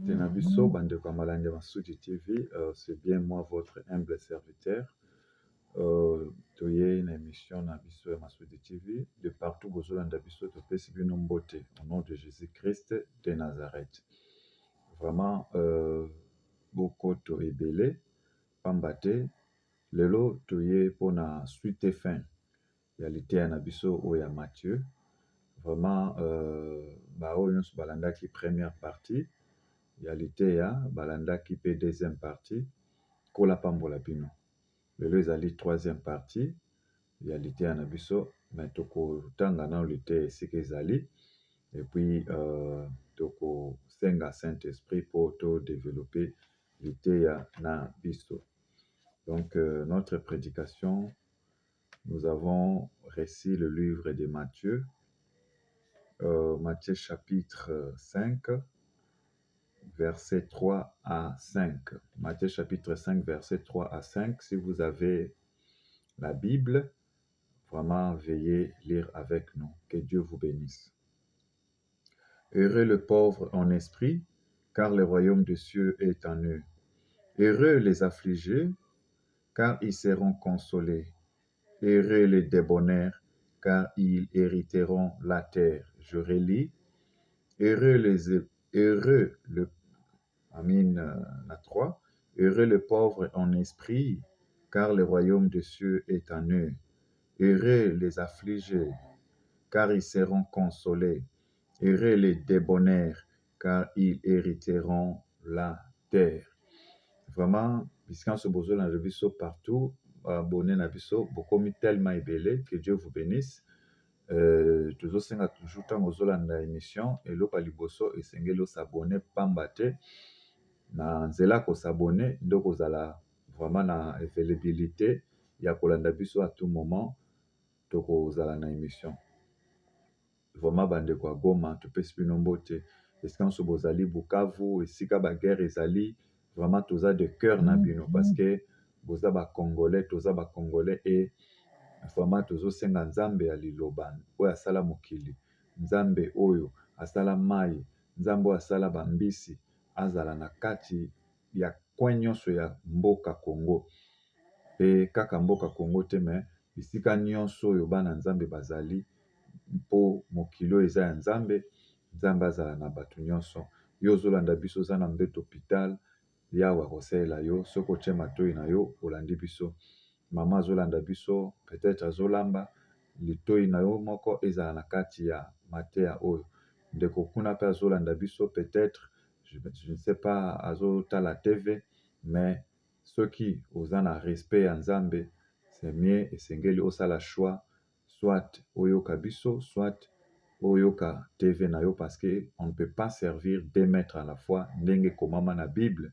Tenabiso, Bandeko Malande Masudi TV, c'est bien moi, votre humble serviteur. Toye une émission Nabiso et Masudi TV, de partout, Bozolanda Biso, Topesi Bino Mbote, au nom de Jésus-Christ de Nazareth. Vraiment, beaucoup to ebele, pambate, lelo toye pour na suite fin, yalité à Nabiso ou ya Matthieu. Vraiment, oyo nyonso balandaki première partie, yalité ya balandaki pe deuxième partie, kola pambola bino. Lelo ezali troisième partie, yalité ya Nabiso, mais tokotanga na lité esika ezali, et puis toko senga Saint-Esprit pour to développer lité ya Nabiso. Donc notre prédication, nous avons reçu le livre de Matthieu, Matthieu chapitre 5, versets 3 à 5. Matthieu chapitre 5, versets 3 à 5. Si vous avez la Bible, vraiment veuillez lire avec nous. Que Dieu vous bénisse. Heureux le pauvre en esprit, car le royaume des cieux est en eux. Heureux les affligés, car ils seront consolés. Heureux les débonnaires, car ils hériteront la terre. Je relis. Heureux le Amin la 3. Heureux le pauvre en esprit, car le royaume des cieux est en eux. Heureux les affligés, car ils seront consolés. Heureux les débonnaires, car ils hériteront la terre. Vraiment, puisqu'on se besoin dans le biseau partout, abonné na biseau, beaucoup tellement ébélé, que Dieu vous bénisse. Toujours senga toujours tant aux na émission et l'eau paliboso et sengelo s'abonner pambate na nzela ko s'abonner donc aux ala vraiment na availabilité ya kolanda biso à tout moment toko zala na émission vraiment bande kwa Goma to pesi bino mbote esika nso bozali Bukavu esika ba guerre ezali vraiment toza de cœur na bino parce que boza ba congolais toza ba congolais et vraiment tozosenga nzambe ya liloba oyo asala mokili, nzambe oyo asala mai, nzambe oyo asala bambisi azala na kati ya coin nyonso ya mboka Congo. Pe kaka mboka Congo te me bisika nyonso oyo bana nzambe bazali mpo mokili oyo eza ya nzambe, nzambe azala na bato nyonso. Yo ozolanda biso oza na mbeto hôpital, yawe akosalela yo soki otie matoi na yo olandi biso. Mama azolanda biso peut-être azolamba litoi na yo moko ezala na kati ya mateya oyo. Ndeko kuna pe azolanda biso peut-être je ne sais pas azotala TV, mais soki oza na respect ya nzambe c'est mieux esengeli osala choix soit oyoka biso soit oyoka TV na yo parce que on ne peut pas servir deux maîtres à la fois ndenge komama na Bible.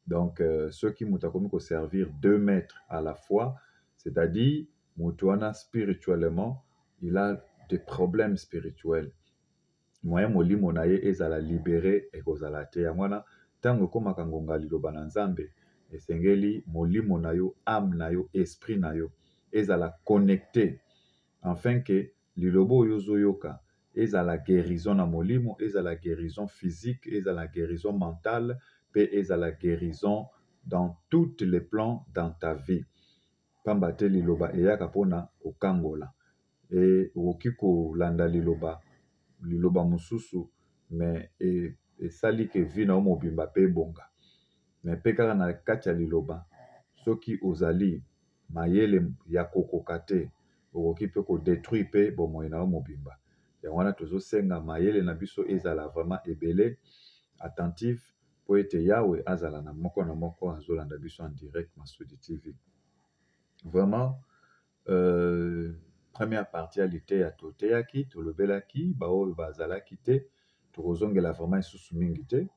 Donc, ceux qui m'ont ko servir deux maîtres à la fois, c'est-à-dire, Moutouana spirituellement, il a des problèmes spirituels. Moyen molimo na ye ezala libéré et kozala te. Yangwana, tango koma kangonga liloba na nzambe, esengeli molimo na yo, âme na yo, esprit na yo, ezala connecté, afin que lilobo yozo yoka, ezala guérison na molimo, ezala guérison physique, ezala guérison mentale, paix et à la guérison dans tous les plans dans ta vie. Pambate liloba eyaka pona okangola. Et okiko landa liloba mususu, mais sali ke vi na mobimba pe bonga. Mais pe kaka na kati ya liloba, soki ozali mayele ya kokoka te, okoki pe ko détruire pe bomoi na mobimba. Ya wana tozosenga mayele na biso ezala vraiment ebele, attentif, po ete Yahweh azala na moko azolanda biso en direct Masudi TV. Vraiment, première partie alité ya toteyaki, tolobelaki, bao bazalaki te, tokozongela vraiment isusu mingi te.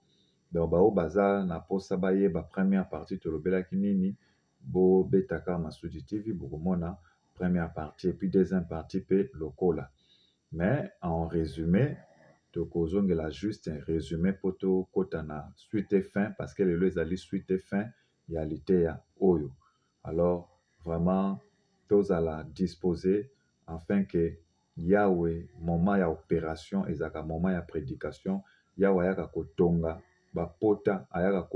Donc bao baza na posa bayeba première partie tolobelaki nini, bo betaka Masudi TV, bokomona première partie et puis deuxième partie pe lokola. Mais en résumé, tokozongela juste un résumé pour to kota na suite et fin parce que lelo ezali suite et fin ya liteya oyo. Alors vraiment tozala disposé afin que Yahweh moment ya opération ezaka moment ya prédication Yahweh yaka kotonga bapota ayaka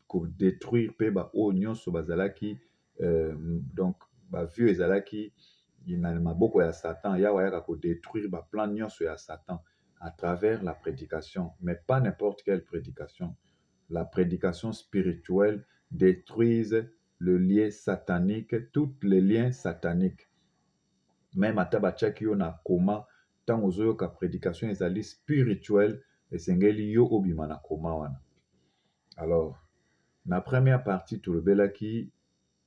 kodétruire mpe baoyo nyonso bazalaki donc bavieux ezalaki na maboko ya Satan. Yawe ayaka kodétruire baplan nyonso ya Satan à travers la prédication, mais pas n'importe quelle prédication. La prédication spirituelle détruise le lien satanique, tous les liens sataniques. Même ata batiaki yo na koma, ntango ozoyoka prédication ezali spirituelle, esengeli yo obima na koma wana. Alors, na première partie tolobelaki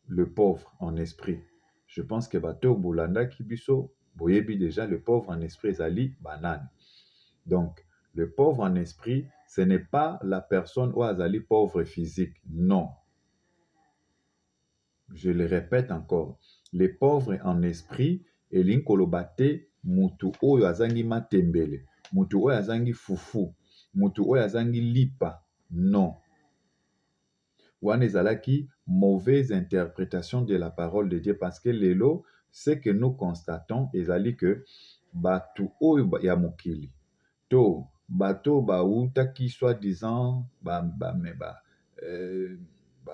le pauvre en esprit. Je pense que bato bolandaki biso boyebi déjà le pauvre en esprit ezali banane. Donc, le pauvre en esprit, ce n'est pas la personne ou azali pauvre physique. Non. Je le répète encore. Les pauvres en esprit, elingi koloba te mutu oyo azangi matembele, mutu oyo azangi fufu, mutu oyo azangi lipa. Non. Wana ezalaki mauvaise interprétation de la parole de Dieu, parce que lelo, ce que nous constatons ezali que batu oyo ya mokili to bato bautaki soi-disant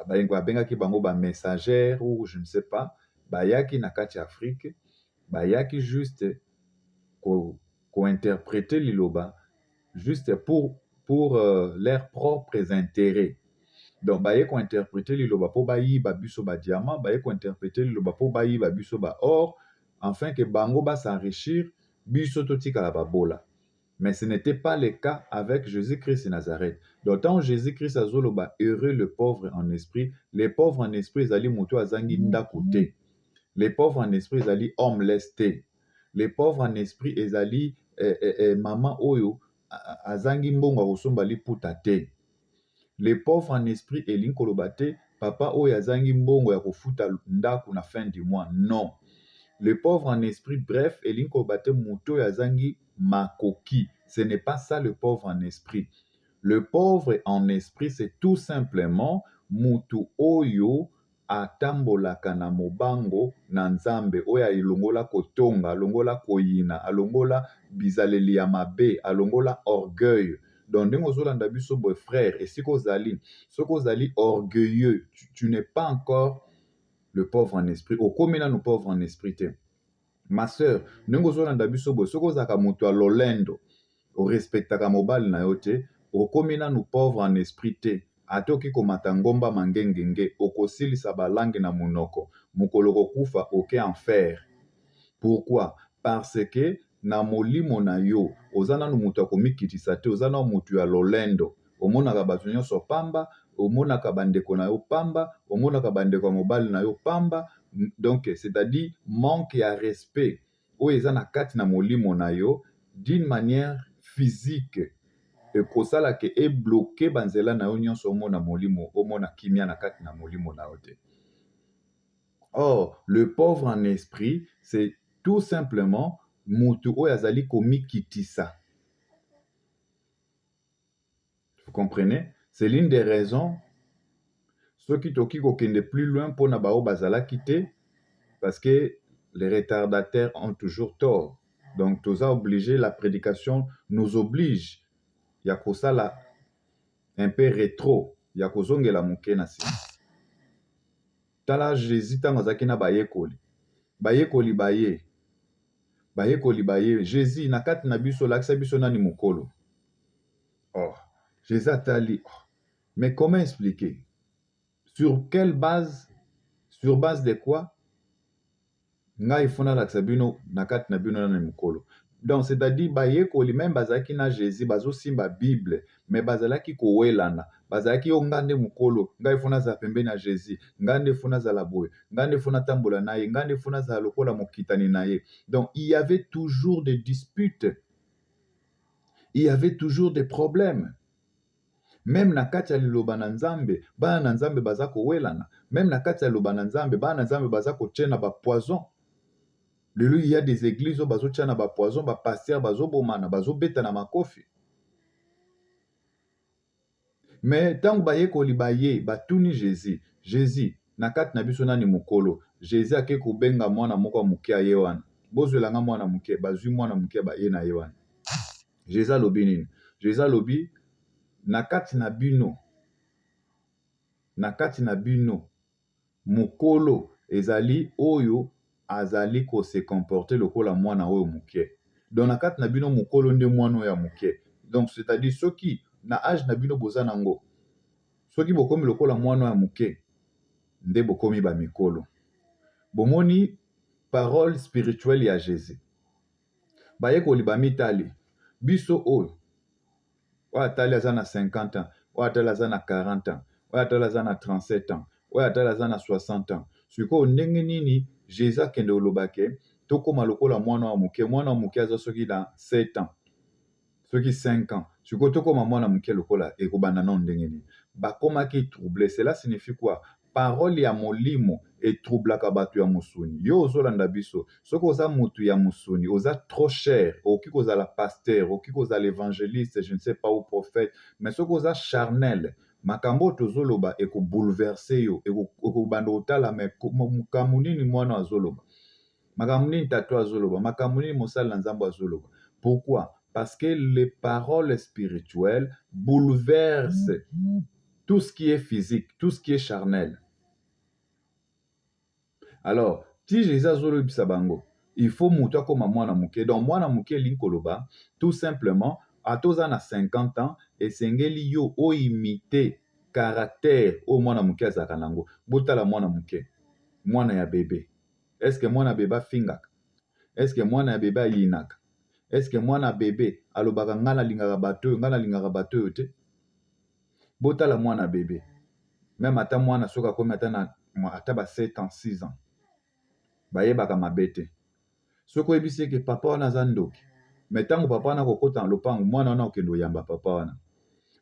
babengaki bango messager ou je ne sais pas, bayaki na kati Afrique, bayaki juste ko-interpréter liloba juste pour leurs propres intérêts. Donc baye ko-interpréter liloba po bayiba biso ba diamant, baye ko-interpréter liloba po bayiba biso ba or, afin que bango ba s'enrichir biso totikala babola. Mais ce n'était pas le cas avec Jésus-Christ de Nazareth. D'autant Jésus-Christ azoloba heureux le pauvre en esprit. Les pauvres en esprit ezali moto azangi ndako te. Les pauvres en esprit ezali homeless te. Les pauvres en esprit ezali maman oyo azangi mbongo akosomba liputa te. Les pauvres en esprit elingi koloba te papa oyo azangi mbongo ya kofuta ndako na fin du mois. Non. Le pauvre en esprit, bref, elingi koloba te moto oyo azangi makoki. Ce n'est pas ça le pauvre en esprit. Le pauvre en esprit, c'est tout simplement mutu oyo atambolaka na mobango na Nzambe, oyo alongola kotonga, alongola koyina, alongola bizaleli ya mabe, alongola orgueil. Donc ndenge ozolanda biso boy frère, et soki ozali orgueilleux, tu n'es pas encore le pauvre en esprit. Okomi nanu pauvre en esprit te. Ma sœur, ndenge ozolanda biso boy, soki ozalaka moto ya lolendo, orespectaka mobali na yo te, okomi nanu pauvre en esprit te. Ate oki komata ngomba mangengenge, okosilisa balangi na monoko, mokolo kokufa oke enfer. Pourquoi? Parce que na molimo na yo, oza nanu moto akomikitisa te, oza nanu moto ya lolendo. Omonaka bato nyonso pamba, omonaka bandeko na yo pamba, omonaka bandeko ya mobali na yo pamba. Donc, c'est-à-dire manque ya respect oyo eza na kati na molimo na yo d'une manière physique. Ekosala ke ebloke banzela na yo nyonso omona molimo, omona kimia na kati na molimo na yo te. Or, le pauvre en esprit, c'est tout simplement mutu oyo azali komikitisa. Vous comprenez? C'est l'une des raisons soki toki kokende plus loin mpona bao bazalaki te, parce que les retardataires ont toujours tort. Donc, toza obligé, la prédication nous oblige ya kosala un peu rétro, ya kozongela moke na nsima. Tala Jésus ntango azalaki na bayekoli baye Jésus na kati na biso olakisa biso nani mokolo. Oh, Jésus atali, mais comment expliquer? Sur quelle base? Sur base de quoi? Ngai funa lakisa bino na kati na bino nani mokolo. Donc, c'est-à-dire, bayekoli même bazalaki na Jésus, bazosimba Bible, mais bazalaki kowelana, bazalaki yo ngande mokolo, ngai funa za pembeni na Jésus, ngande funa za laboye, ngande funa tambola na ye, ngande funa za lokola mokitani na ye. Donc, il y avait toujours des disputes. Il y avait toujours des problèmes. Même na kati ya liloba na Nzambe, bana na Nzambe baza kowelana. Même na kati ya liloba na Nzambe, bana na Nzambe baza kotiena ba poison. Lelo, il y a des églises où bazo tiana ba poison, ba pasteur bazo bomana, bazo beta na makofi. Mais tant bayekoli baye, batuni Jésus, na kati na biso nani mokolo, Jésus ake kobenga mwana moko muke aye wana. Bozwelanga mwana muke, bazwi mwana muke baye na ye wana. Jésus alobi nini? Jésus alobi na kati na bino mokolo ezali oyo azali ko se comporter lokola mwana oyo muke. Donc na kati na bino mokolo nde mwana oyo muke. Donc c'est-à-dire soki na âge na bino boza nango, soki bokomi lokola mwana oyo muke, nde bokomi ba mikolo. Bomoni parole spirituelle ya Jésus. Bayekoli bamitali biso oyo atali aza na 50 ans, atali aza na 40 ans, atali aza na 37 ans, atali aza na 60 ans. Siko ndenge nini Jésus akende olobake tokoma lokola mwana wa muke aza soki na 7 ans, soki 5 ans. Siko tokoma mwana muke lokola ekobanda na ndenge nini. Bakomaki troublé. Cela signifie quoi? Parole ya molimo etroublaka bato ya musuni. Yo ozolanda biso, soki oza mutu ya musuni, oza trop cher, oki kozala pasteur, oki kozala évangéliste, je ne sais pas, ou prophète, mais soki oza charnel, makambo tozoloba eko bouleverser yo, eko banda otala makambo nini mwana azoloba. Makambo nini tata azoloba, makambo nini mosala na Nzambe azoloba. Pourquoi? Parce que les paroles spirituelles bouleversent tout ce qui est physique, tout ce qui est charnel. Alors, si Jésus azolobisa bango, il faut muta koma mwana muke. Donc mwana muke linkoloba, tout simplement, atoza na 50 ans, esengeli yo o imiter caractère o mwana muke azaka nango. Botala mwana muke, mwana ya bébé. Est-ce que mwana bébé fingaka? Est-ce que mwana ya bébé yinaka? Est-ce que mwana bébé alobaka ngana lingaka bato yo te? Botala mwana bébé. Même ata mwana soka komi ata ba 7 ans, 6 ans. Bayebaka mabete. Soko ebisi ke papa wana aza ndoki. Mais tango papa wana kokota na lopango, mwana wana okendo yamba papa wana.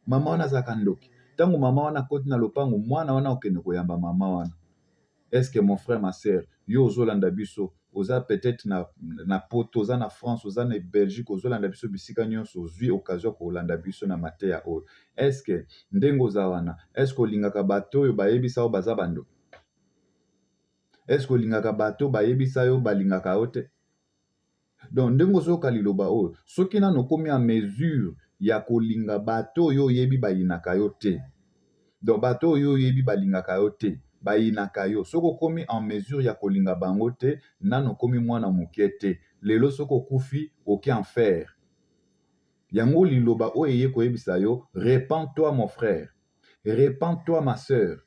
Mama wana azaka ndoki. Tango mama wana koti na lopango, mwana wana okendo koyamba mama wana. Est-ce que mon frère, ma sœur, yo ozolanda biso, oza peut-être na poto, oza na France, oza na Belgique, ozolanda biso bisika nyonso, ozwi occasion kolanda biso na mateya oyo. Est-ce que ndenge oza wana, est-ce que olingaka bato oyo bayebisa yo baza bando? Est-ce que olingaka bato bayebisa yo balingaka yo te? Donc ndenge ozoyoka liloba oyo, soki nano okomi en mesure ya kolinga bato oyo oyebi bayinaka yo te. Donc bato oyo oyebi balingaka yo te, bayinaka yo. Soko komi en mesure ya kolinga bango te, nano komi mwana muke te. Lelo soko kufi oke enfer. Yango liloba oyo eye koyebisa yo, répands-toi mon frère, répands-toi ma sœur.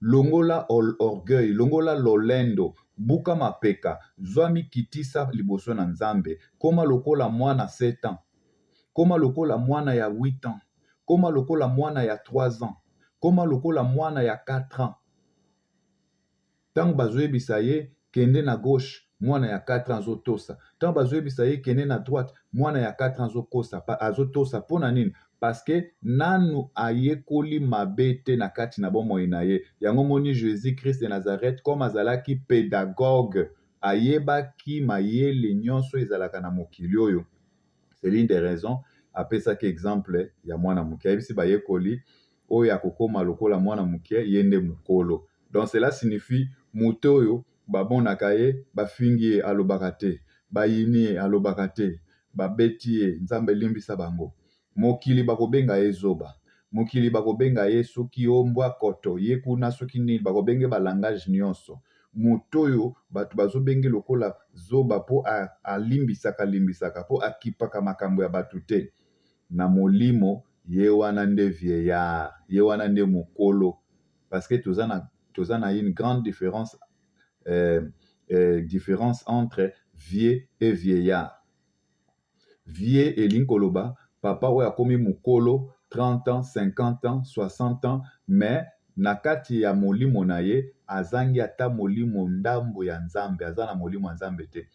Longola orgueil, longola lolendo, buka mapeka, zwami kitisa liboso na Nzambe, koma lokola mwana 7 ans, koma lokola mwana ya 8 ans, koma lokola mwana ya 3 ans, koma lokola mwana ya 4 ans. Tango bazoyebisa ye kende na gauche, mwana ya 4 ans azotosa. Tango bazoyebisa ye kende na droite, mwana ya 4 ans azotosa. Pona nini? Parce que nanu ayekoli mabete na kati na bomoi na ye. Yango moni Jésus-Christ de Nazareth comme azalaki pédagogue, ayebaki mayele nyonso ezalaka na mokili oyo. C'est l'une des raisons apesaki exemple ya mwana muke. Ayebisi bayekoli oyo akokoma lokola mwana muke yende mukolo. Donc cela signifie moto oyo babonaka ye bafingi ye alobaka te, bayini ye alobaka te, babeti ye, Nzambe limbisa bango. Mokili bakobenga ye zoba, mokili bakobenga ye soki ombwa koto, ye kuna soki nini bakobenge balangage nyonso. Moto oyo bato bazobenge lokola zoba po limbisaka po akipaka makambo ya bato te. Na molimo ye wana nde vieillard, ye wana nde mokolo. Parce que toza na une grande différence entre vieux et vieillard. Vieux elingi koloba papa oyo akomi mokolo 30 ans, 50 ans, 60 ans, mais na kati ya molimo na ye azangi ata molimo ndambo ya Nzambe, aza na molimo ya Nzambe te.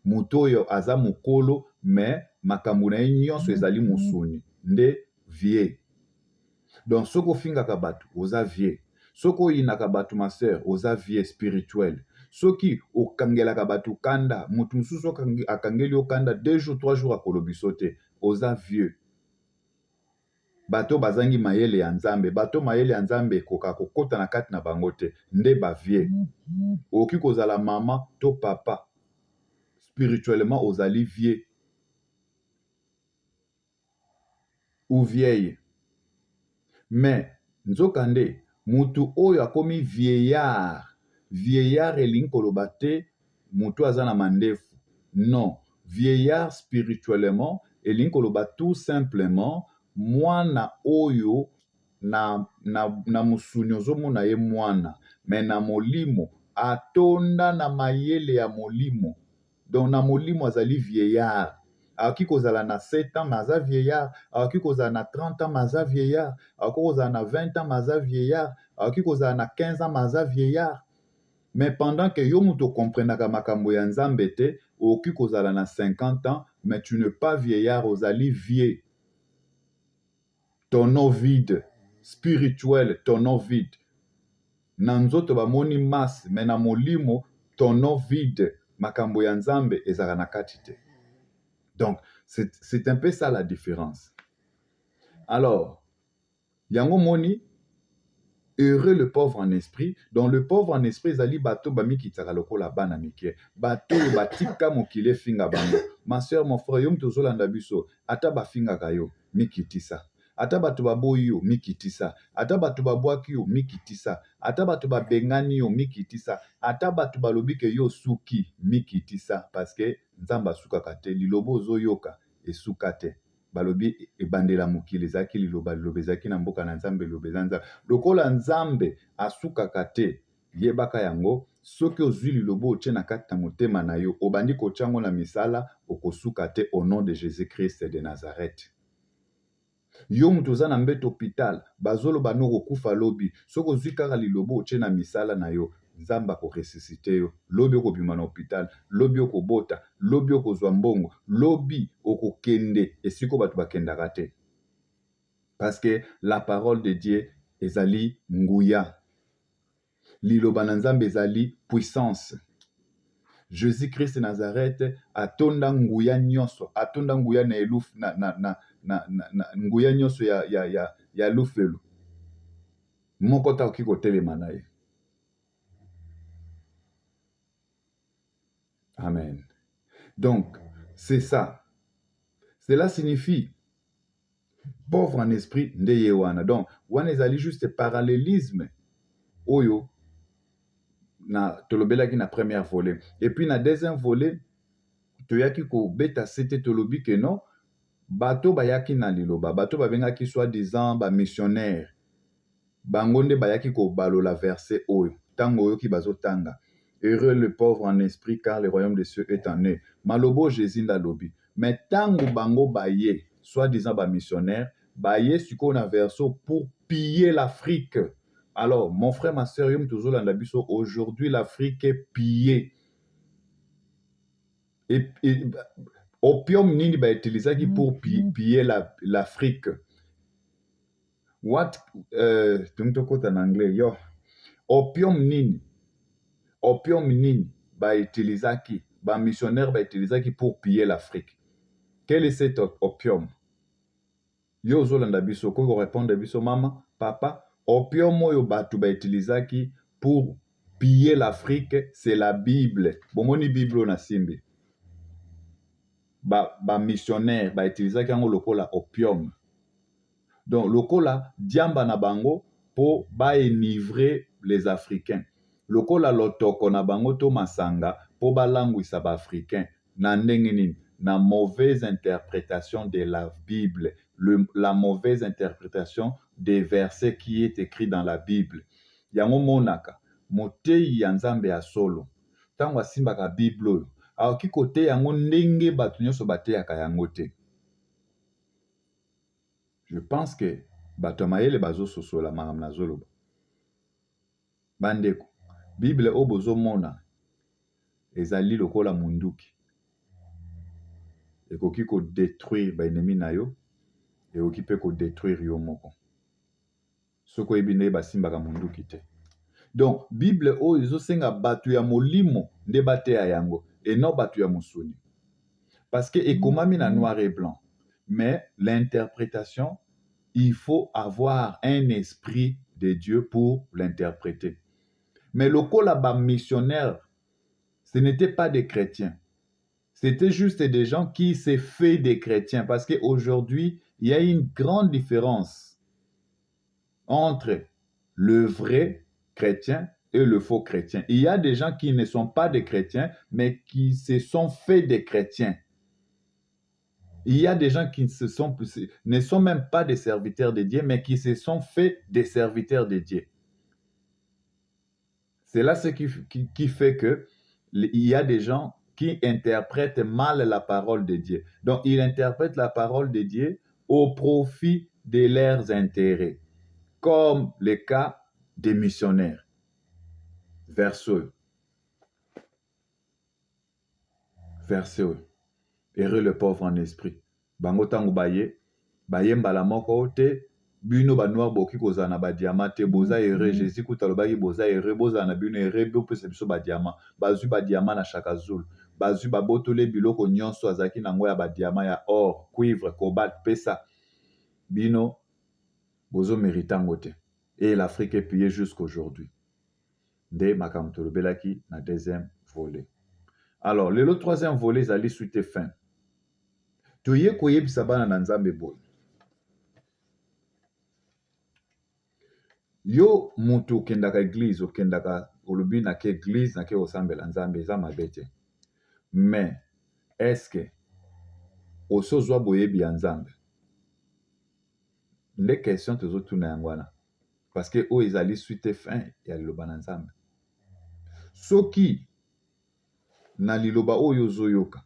Moto oyo aza mokolo, mais makambo na ye nyonso ezali musuni, nde vieux. Donc soko ofingaka bato oza vieux. Soko oyinaka bato ma sœur oza vieux spirituel. Soki okangelaka bato kanda, mutu mususu akangeli okanda 2 jours 3 jours akolobiso te, oza vieux. Bato bazangi mayele ya Nzambe, bato mayele ya Nzambe ekoka kokota na kati na bango te, nde ba vieux. Oki kozala mama to papa, spirituellement ozali vieux. ou vieille. Mais nzokande mutu oyo akomi vieillard. Vieillard elingi koloba te mutu aza na mandefu. Non, vieillard spirituellement elingi koloba tout simplement mwana oyo na musuni ozomona ye mwana, mais na molimo atonda na mayele ya molimo. Donc na molimo azali vieillard. Akoki kozala na 7 ans maza vieillard, akoki kozala na 30 ans maza vieillard, akoki kozala na 20 ans maza vieillard, akoki kozala na 15 ans maza vieillard. Mais pendant que yo muto comprenaka makambo ya Nzambe te, okoki kozala na 50 ans, mais tu n'es pas vieillard, ozali vieux. Ton eau vide, spirituel, ton eau vide. Na nzoto bamoni masse, mais na molimo, ton eau vide, makambo ya Nzambe ezala na kati te. Donc, c'est un peu ça la différence. Alors, yango moni, heureux le pauvre en esprit. Donc, le pauvre en esprit, ezali bato bami kitaka lokola bana mike. Bato batika mokile finga bango. Ma soeur, mon frère, yom tozolanda biso, ata bafinga kayo, mikitisa. Ata bato baboyi yo, mikitisa. Ata bato babwaki yo, mikitisa. Ata bato babengani yo, mikitisa. Ata bato balobi ke yo suki, mikitisa. Parce que Nzamba sukaka te, lilobo zoyoka, esuka te. Balobi ebandela mokili ezalaki liloba ezalaki na mboka na Nzambe liloba eza Nzambe. Lokola Nzambe asukaka te, yebaka yango, soki ozwi liloba otie na kati na motema na yo, obandi kotia yango na misala, okosuka te au nom de Jésus-Christ de Nazareth. Yo mutu oza na mbeto hôpital, bazoloba no kokufa lobi, soki ozwi kaka liloba otie na misala na yo, Nzamba koresusite yo, lobi okobima na hôpital, lobi okobota, lobi okozwa mbongo, lobi okokende esiko bato bakendaka te. Parce que la parole de Dieu ezali nguya. Liloba na Nzambe ezali puissance. Jésus-Christ Nazareth atonda nguya nyonso, atonda nguya na eluf na nguya nyonso ya lufelu. Moko ta oki kotelema na ye. Amen. Donc, c'est ça. Cela signifie pauvre en esprit ndeye wana. Donc, wana ezali juste parallélisme oyo na tolobelaki na première volet. Et puis na deuxième volet, toyaki ko beta sete tolobi ke non, bato bayaki na liloba, bato babengaki soi-disant ba missionnaire. Bangonde bayaki ko balola verset oyo, tango oyo ki bazotanga. Heureux le pauvre en esprit, car le royaume des cieux est en eux. Malobo Jésus la lobi. Mais tango bango baye, soi-disant ba missionnaire, baye suko na verso pour piller l'Afrique. Alors, mon frère, ma sœur, yom toujours l'andabiso, aujourd'hui l'Afrique est pillée. Et opium nini ba utilisaki pour piller l'Afrique. What tumtokota en anglais yo. Opium nini ba utilisaki, ba missionnaire ba utilisaki pour piller l'Afrique. Quel est cet opium? Yo zolanda biso ko répondre biso mama, papa, opium oyo batu ba utilisaki pour piller l'Afrique, c'est la Bible. Bomoni Bible na simbi. Ba missionnaire ba utilisaki yango lokola opium. Donc lokola diamba na bango po ba enivrer les Africains. Lokola lotoko na bango to masanga po ba langwisa ba Africains na ndenge nini, na mauvaise interprétation de la Bible, la mauvaise interprétation des versets qui est écrit dans la Bible. Yango monaka motei ya Nzambe ya solo tango asimbaka Bible oyo akoki kote yango ndenge bato nyonso bateyaka yango te. Je pense que bato mayele bazososola makambo nazoloba. Bandeko, Bible oyo bozomona ezali lokola munduki. Ekoki ko détruire ba ennemi na yo, ekoki pe ko détruire yo moko. Soko ebinde basimbaka munduki te. Donc, Bible oyo ezosenga bato ya molimo nde bateya yango et non bato ya musuni. Parce que ekomami na noir et blanc. Mais l'interprétation, il faut avoir un esprit de Dieu pour l'interpréter. Mais lokola ba missionnaire, ce n'était pas des chrétiens. C'était juste des gens qui s'est fait des chrétiens. Parce qu'aujourd'hui, il y a une grande différence entre le vrai chrétien et le faux chrétien. Il y a des gens qui ne sont pas des chrétiens, mais qui se sont faits des chrétiens. Il y a des gens qui ne sont même pas des serviteurs de Dieu, mais qui se sont faits des serviteurs de Dieu. C'est là ce qui fait que il y a des gens qui interprètent mal la parole de Dieu. Donc, ils interprètent la parole de Dieu au profit de leurs intérêts, comme le cas des missionnaires. Verset. Heureux le pauvre en esprit. Bango tango baye mbala moko te bino ba noir boki kozala na ba diamant te boza heureux Jésus kuta lobaki boza heureux boza na bino heureux bopesa biso ba diamant bazwi ba diamant na Shaka Zulu bazwi ba botole biloko nyonso azaki nango ya ba diamant ya or cuivre cobalt pesa bino bozo méritango te et l'Afrique est pillée jusqu'aujourd'hui. Nde makambo tolobelaki na deuxième volet. Alors, le troisième volet, zali suite fin. Toye koyebisa bana na Nzambe boye. Yo mutu okendaka église, okendaka olobi na ke église na ke osambela Nzambe eza mabe te. Mais est-ce que osozwa boyebi ya Nzambe? Nde question tozotuna yango wana. Parce que oyo ezali suite fin ya liloba na Nzambe. Soki na liloba oyo ozoyoka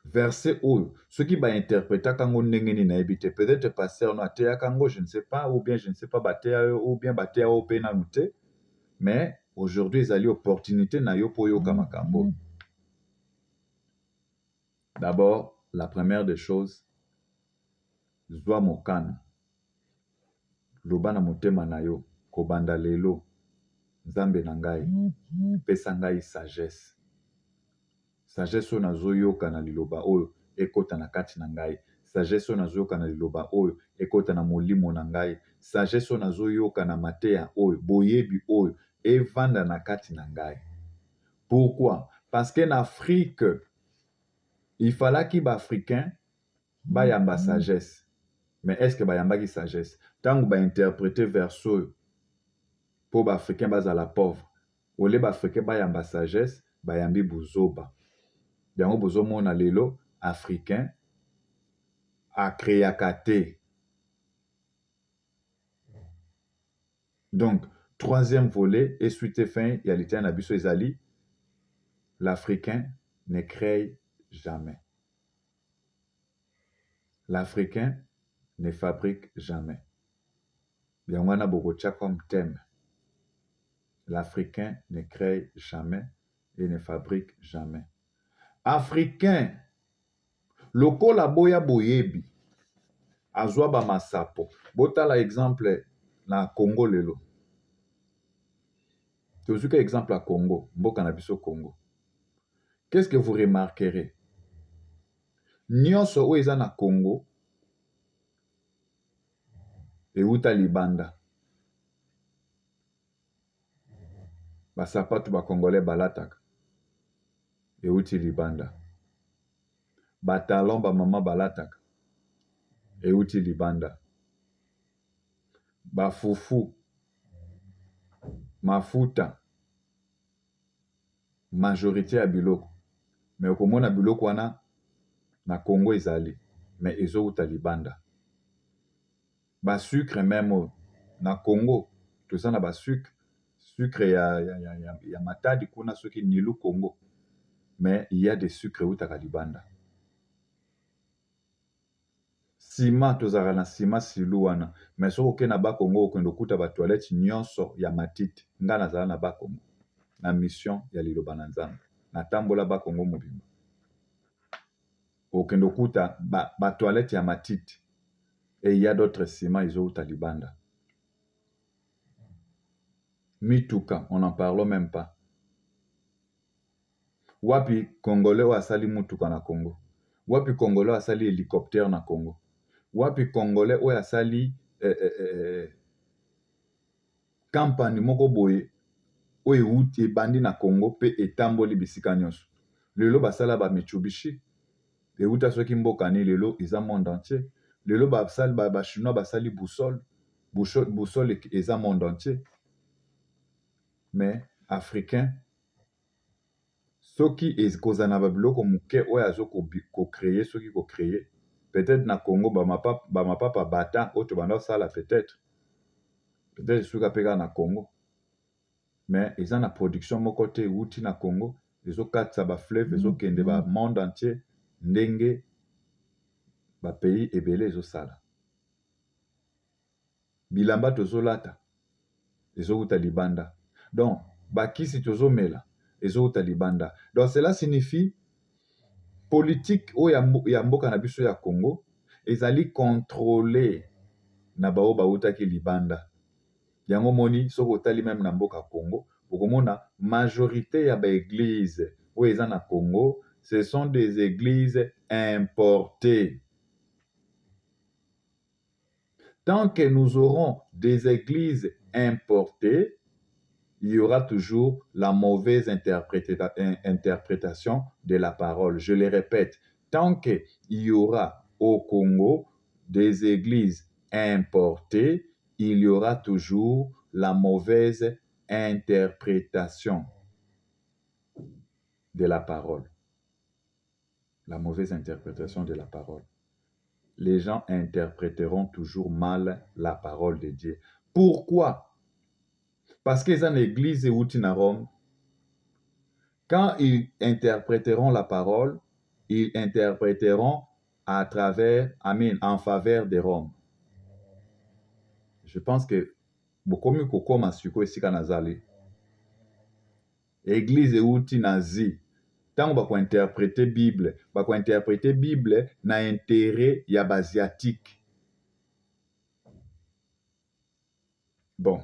verset oyo soki bainterprétaka yango ndenge nini nayebi te, peut-être pasteur no ateyaka yango, je ne sais pas, ou bien je ne sais pas bateya yo, ou bien bateya oyo mpe nanu te, mais aujourd'hui ezali opportunité na yo mpo oyoka makambo. D'abord, la première des choses, zwa mokano loba na motema na yo kobanda lelo Nzambe na ngai pesa ngai sagesse. Sagesse oyo nazoyoka na liloba oyo ekota na kati na ngai. Sagesse oyo nazoyoka na liloba oyo ekota na molimo na ngai. Sagesse oyo nazoyoka na mateya oyo boyebi oyo evanda na kati na ngai. Pourquoi? Parce que en Afrique, il fallait que les Africains bayamba sagesse. Mais est-ce que bayambaki sagesse? Tant que interpréter verso pour les Africains bazala pauvre. Ou les Africains bayamba sagesse, bayambi buzoba. Yango bozomona lelo africain akreaka te. Donc, troisième volet et suite fin, il y a l'éternel abisso ezali, l'Africain ne crée jamais. L'Africain ne fabrique jamais. Yango wana bokotia comme thème. L'Africain ne crée jamais et ne fabrique jamais. Africain, lokola boya boyebi, azwa ba masapo. Botala exemple na Congo lelo. Tozuka exemple à Congo, mboka na biso Congo. Qu'est-ce que vous remarquerez? Nyonso oyo eza na Congo euta libanda. Basapatu ba Congolais balataka euti libanda. Batalon ba mama balataka euti libanda. Bafufu, mafuta, majorité ya biloko. Mais okomona biloko wana na Congo ezali, mais ezouta libanda. Ba sucre même na Congo, toza na ba sucre ya matadi kuna soki nilu Congo. Mais il y a des sucres utaka libanda. Sima tozaka na sima silu wana, mais soki oke na ba Congo okendo kuta ba toilette nyonso ya matiti. Nga nazala na ba Congo na mission ya liloba na Nzambe. Na tambola ba Congo mobimba. Okendo kuta ba toilette ya matiti. Et il y a d'autres ciments ezouta libanda. Mituka, on n'en parle même pas. Wapi Congolais oyo asali mutuka na Congo? Wapi Congolais oyo asali hélicoptère na Congo? Wapi Congolais oyo asali kampani moko boye oyo euti ebandi na Congo pe etamboli bisika nyonso? Lelo basala ba Mitsubishi, euta soki mboka ni lelo eza monde entier. Lelo bachinois basali boussole eza monde entier. Mais africain soki ekozala na babiloko moke oyo azokocreye soki kocreye peut-être na Congo bamapapa bata oyo tobanda kosala peut-être suka mpe kaka na Congo, mais eza na production moko te euti na Congo ezokatisa bafleuve ezokende ba monde entier ndenge bapays ebele ezosala. Bilamba tozolata ezouta libanda, donc bakisi tozomela ezouta libanda. Donc cela signifie politique oyo ya mboka na biso ya Congo ezali contrôlé na bao bautaki libanda. Yango moni soki otali même na mboka Congo okomona majorité ya baéglise oyo eza na Congo ce sont des églises importées. Tant que nous aurons des églises importées, il y aura toujours la mauvaise interprétation de la parole. Je le répète, tant qu'il y aura au Congo des églises importées, il y aura toujours la mauvaise interprétation de la parole. La mauvaise interprétation de la parole. Les gens interpréteront toujours mal la parole de Dieu. Pourquoi? Parce qu'ils ont l'église et à Rome. Quand ils interpréteront la parole, ils interpréteront à travers, en faveur de Rome. Je pense que beaucoup mieux que Masuko ici Kanazali. Église et outil nazi. Tant qu'on va interpréter Bible, na intérêt ya basiatique. Bon,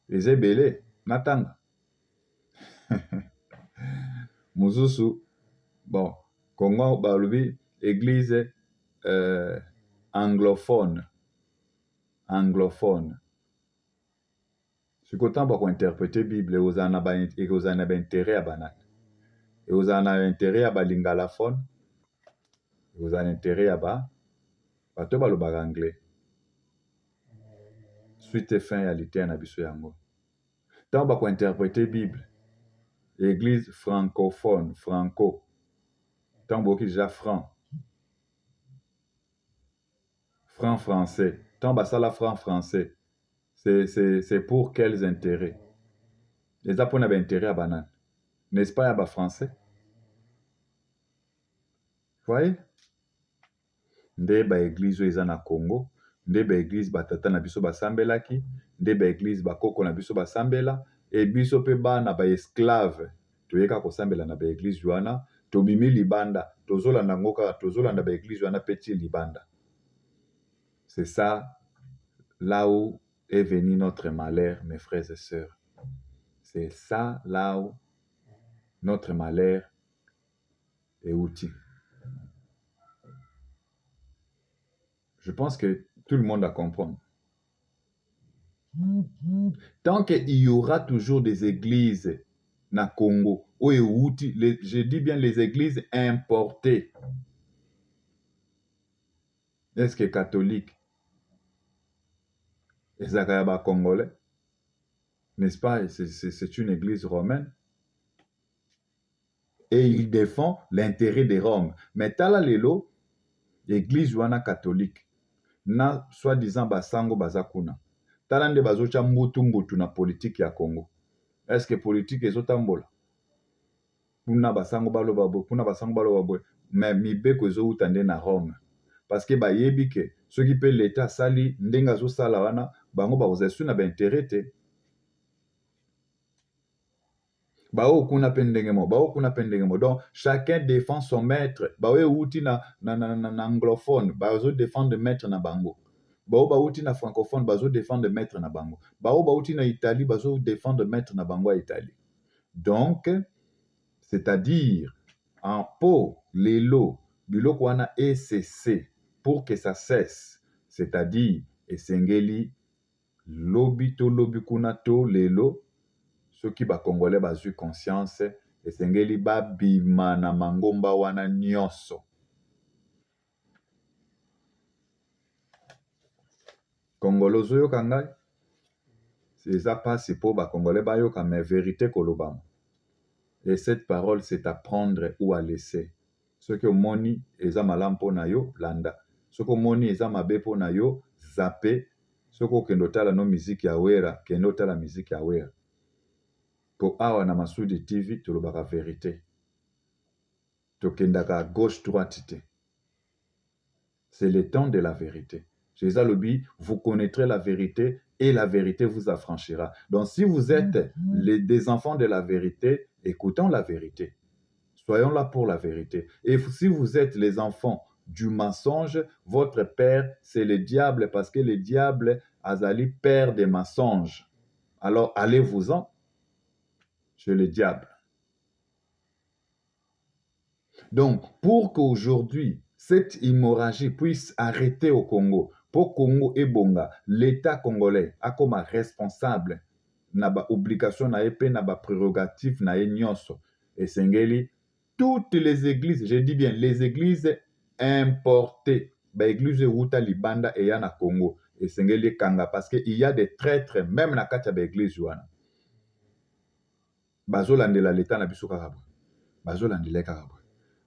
les ébélés, natanga. Muzusu, bon, Congo balubi, église anglophone. Si autant pour interpréter Bible, et aux ana intérêt à banat. Et aux ana intérêt à balingalaphone. Et aux ana intérêt à bato balobaka anglais. Suite et fin à l'été en abisso yango. Tant pour interpréter Bible. Église francophone, franco. Tant pour déjà franc français. Tant bas ça la franc français. C'est pour quels intérêts? Les Japonais avaient intérêt à banane. N'est-ce pas, à bas français? Vous voyez? Nde ba église oyo eza na Congo, nde ba église batata na biso basambelaki, nde ba église bakoko na biso basambela, et biso pe bana ba esclave toyeka kosambela na ba église wana, tobimi libanda, tozolanda ngoka, tozolanda ba église wana peti libanda. C'est ça là où est venu notre malheur, mes frères et sœurs. C'est ça là où notre malheur est outil. Je pense que tout le monde va comprendre. Tant qu'il y aura toujours des églises na Congo, je dis bien les églises importées. Est-ce que catholique? Ezakayaba congolais? N'est-ce pas? C'est une église romaine. Et il défend l'intérêt de Rome. Mais tala lelo, l'église wana catholique. Na soi-disant basango bazakuna. Tala nde bazocha mbutu na politique ya Congo. Est-ce que politique ezotambola? Kuna basango balo babo, mais mibeko ezouta nde na Rome. Parce que bayebi ke soki pe l'état sali ndenga zo sala wana bango bakozesu na intérêt te. Bao kuna pe ndenge mo. Donc chacun défend son maître. Bawe outi na anglophone, bazo défendre maître na bango. Bao ba outi na francophone, bazo défendre maître na bango. Bao ba outi na Italie, bazo défendre maître na bango à Italie. Donc c'est-à-dire en po lelo biloko wana ECC pour que ça cesse. C'est-à-dire esengeli lobi to lobi kuna to lelo ceux qui ba congolais bazu conscience esengeli ba bima na mangomba wana nyonso. Congolais ozoyoka ngai? Eza pasi po ba Congolais bayoka mais vérité kolobama. Et cette parole c'est à prendre ou à laisser. Ce que omoni eza malamu mpona yo landa. Ce que omoni eza mabe mpona yo zappe. Ce que okende otala no musique ya wera kende otala musique ya wera. Po awa na Masudi TV tolobaka vérité. Tokendaka gauche droite te. C'est le temps de la vérité. Jésus Alobi, vous connaîtrez la vérité et la vérité vous affranchira. Donc si vous êtes des enfants de la vérité, écoutons la vérité. Soyons là pour la vérité. Et si vous êtes les enfants du mensonge, votre père, c'est le diable parce que le diable azali père des mensonges. Alors allez-vous-en chez le diable. Donc, pour qu'aujourd'hui, cette hémorragie puisse arrêter au Congo, pour Congo et Bonga, l'État congolais a comme responsable na ba obligation na épée na ba prérogative na nyonso. Et sengeli, toutes les églises, je dis bien les églises importées, ba église Wuta Libanda et ya na Congo. Et sengeli kanga parce qu'il y a des traîtres même na kati ya ba église wana. Bazolandela l'État na biso kaka. Bazolandela kaka.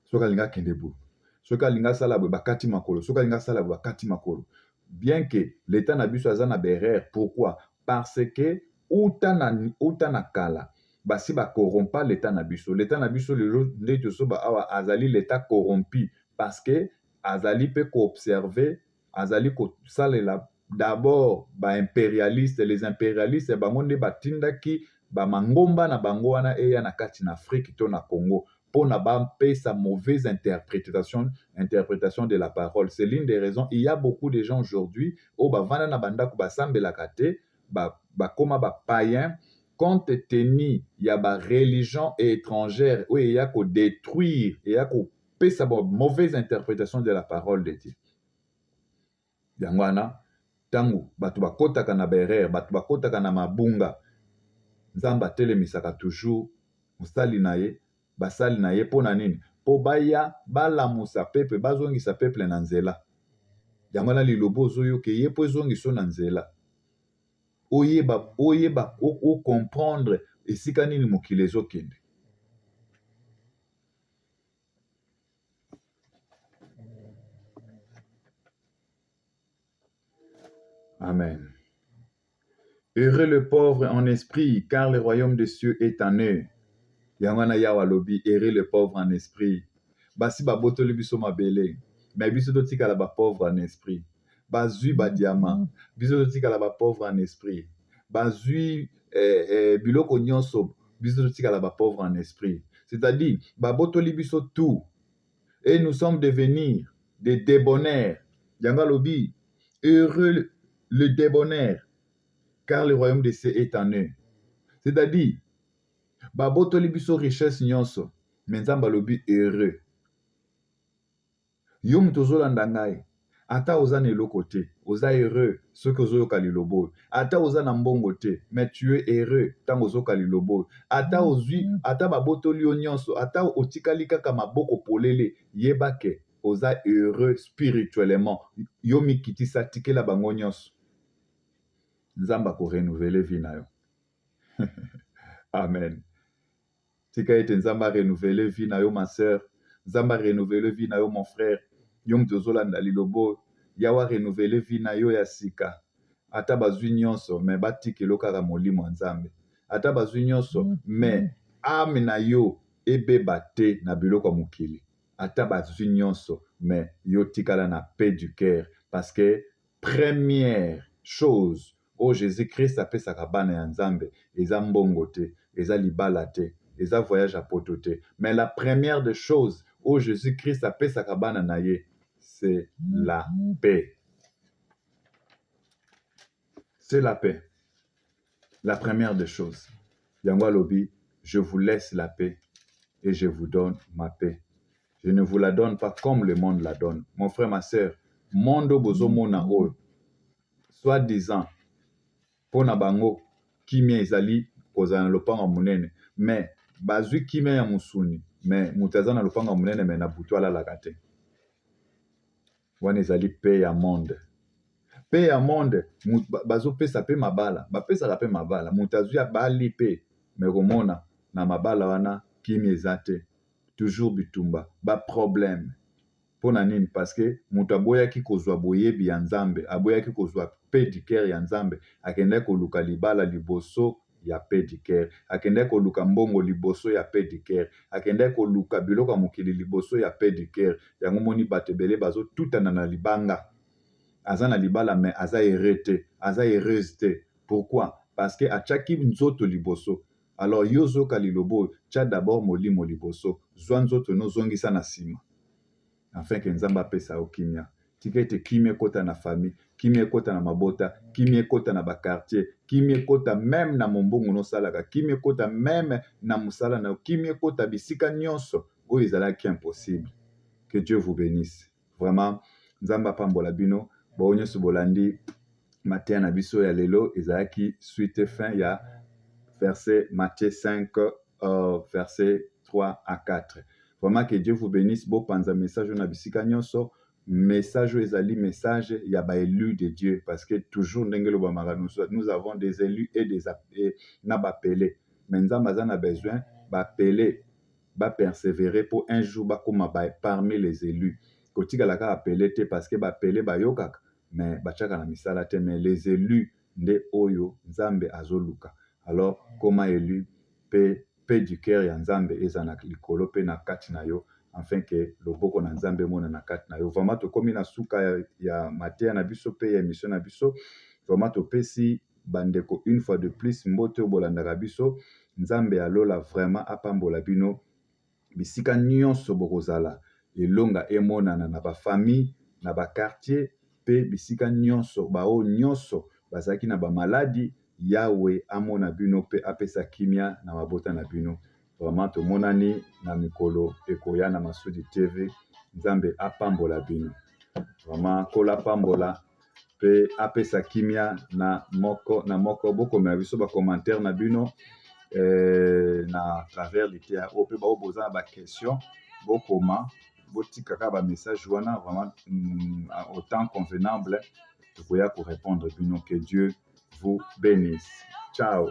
Soka linga kende bout. Soka linga sala bo bakati makolo. Soka linga sala bo bakati makolo. Bien que l'État na biso azana berère. Pourquoi? Parce que uta na kala. Basi ba corrompa l'État na biso. L'État na biso le ndeto so ba awa azali l'État corrompu parce que azali pe ko observer, azali ko salela d'abord ba impérialistes, les impérialistes bango nde batindaki ba mangomba na bango wana eya na kati na Afrique to na Congo. Pour n'a pas sa mauvaise interprétation de la parole. C'est l'une des raisons. Il y a beaucoup de gens aujourd'hui au bavana na banda ko basambe la kate ba koma ba païen compte tenu il y a ba religion étrangère où il y a ko détruire il y a ko sa mauvaise interprétation de la parole de Dieu. Yangwana tangu batu bakotaka na berere batu bakotaka na mabunga nzamba telemisaka toujours musali na ye basali na ye pona nini po baya balamusa pepe bazongisa peuple na nzela yango na lilobo ozoyoka ye po ezongiso na nzela oyeba comprendre esika nini mokili ezokende. Amen. Heureux le pauvre en esprit, car le royaume des cieux est en eux. Yangwana yawa lobi, heureux le pauvre en esprit. Basi babotoli biso mabele, mais biso totikala ba pauvre en esprit. Bazui ba diamant, biso totikala ba pauvre en esprit. Bazui biloko nyonso, biso totikala ba pauvre en esprit. C'est-à-dire, babotoli biso tout. Et nous sommes devenus des débonnaires. Yanga lobi, heureux le débonnaire, car le royaume des cieux est en eux. C'est-à-dire, babotoli biso richesse nyonso, mais nzamba lobi heureux. Yo mutu ozolanda ngai, ata oza na eloko te, oza heureux soki ozoyoka lilobo. Ata oza na mbongo te, mais tu es heureux ntango ozoyoka lilobo. Ata ozwi, ata babotoli yo nyonso, ata otikali kaka maboko polele, yeba ke oza heureux spirituellement. Yo mikitisa tikela bango nyonso. Nzamba ko renouveler vie na yo. Amen. Tika ete nzamba renouveler vie na yo ma sœur. Nzamba renouveler vie na yo mon frère. Yo mutu ozolanda lilobo. Yawa renouveler vie na yo ya sika. Ata bazwi nyonso me batikelo kaka molimo nzambe. Ata bazwi nyonso me ame na yo ebeba te na biloko ya mokili. Ata bazwi nyonso me yo tikala na paix du cœur parce que première chose o Jésus-Christ apesaka bana ya nzambe eza mbongo te, eza libala te, eza voyage à poto te. Mais la première des choses o Jésus-Christ apesaka bana na ye, c'est la paix. C'est la paix. La première des choses. Yango alobi, je vous laisse la paix et je vous donne ma paix. Je ne vous la donne pas comme le monde la donne. Mon frère, ma sœur, mondo bozo mona oyo, soi-disant, pona bango, kimia ezali kozala na lopanga munene, mais bazwi kimia ya musuni, mais mutaza na lopanga munene, mais na butu alalaka te. Wana ezali paix ya monde. pe ya monde bazopesa pe mabala bapesaka pe mabala moto azwi abali pe me komona na mabala wana kimia eza te toujours bitumba baproblème mpona nini parce que moto aboyaki kozwa boyebi ya nzambe aboyaki kozwa pedicare ya nzambe akendaki koluka libala liboso ya pedicare akendaki koluka mbongo liboso ya pedicare akendaki koluka biloko ya mokili liboso ya pedicare yango moni bato ebele bazotutana na libanga aza na libala me aza heureux te aza heureuse te pourquoi parce que atiaki nzoto liboso alors yo zoka liloba oyo tia d'abord molimo liboso zwa nzoto nozongisa na nsima afin ke nzambe apesa yo kimia tika ete kimia ekota na famille kimia ekota na mabota kimia ekota na bakartier kimia ekota meme na mombongo nosalaka kimia ekota meme na mosala na yo kimia ekota bisika nyonso oyo ezalaki impossible. Que Dieu vous bénisse vraiment nzambe apambola bino bao nyonso bolandi mateya na biso ya lelo ezalaki suite fin ya verset Matthieu 5 verset 3 à 4. Vraiment que Dieu vous bénisse. Bon panza message na bisika nyonso. Message ezali message ya ba élus de Dieu parce que toujours ndengelo ba nous avons des élus et des na ba appelés. Mais nzambe azana besoin ba appeler ba persévérer pour un jour ba koma ba parmi les élus. Kotika la ka appeler te parce que ba appeler ba yokaka mais ba chaka na misala te mais les élus nde oyo nzambe azoluka. Alors koma élu pe du cœur ya nzambe eza na likolo pe na kati na yo afin que loboko na nzambe mona na kati na yo vraiment tokomi na suka ya mateya na biso pe ya émission na biso vraiment topesi bandeko une fois de plus mbote obolandaka biso nzambe alola vraiment apambola bino bisika nyonso bokozala elonga emonana na bafamille na bakartier pe bisika nyonso bao nyonso bazalaki na bamaladi Yahweh amona bino pe apesa kimia na mabota na bino. Vraiment tomonani na mikolo ekoya na Masudi TV nzambe apambola bino. Vraiment kola pambola pe apesa kimia na moko bokomela biso ba commentaire na bino na travers litea o pe bao boza ba question bokoma botika ka ba message wana vraiment au temps convenable tokoya ko répondre bino. Que Dieu vous bénisse. Ciao.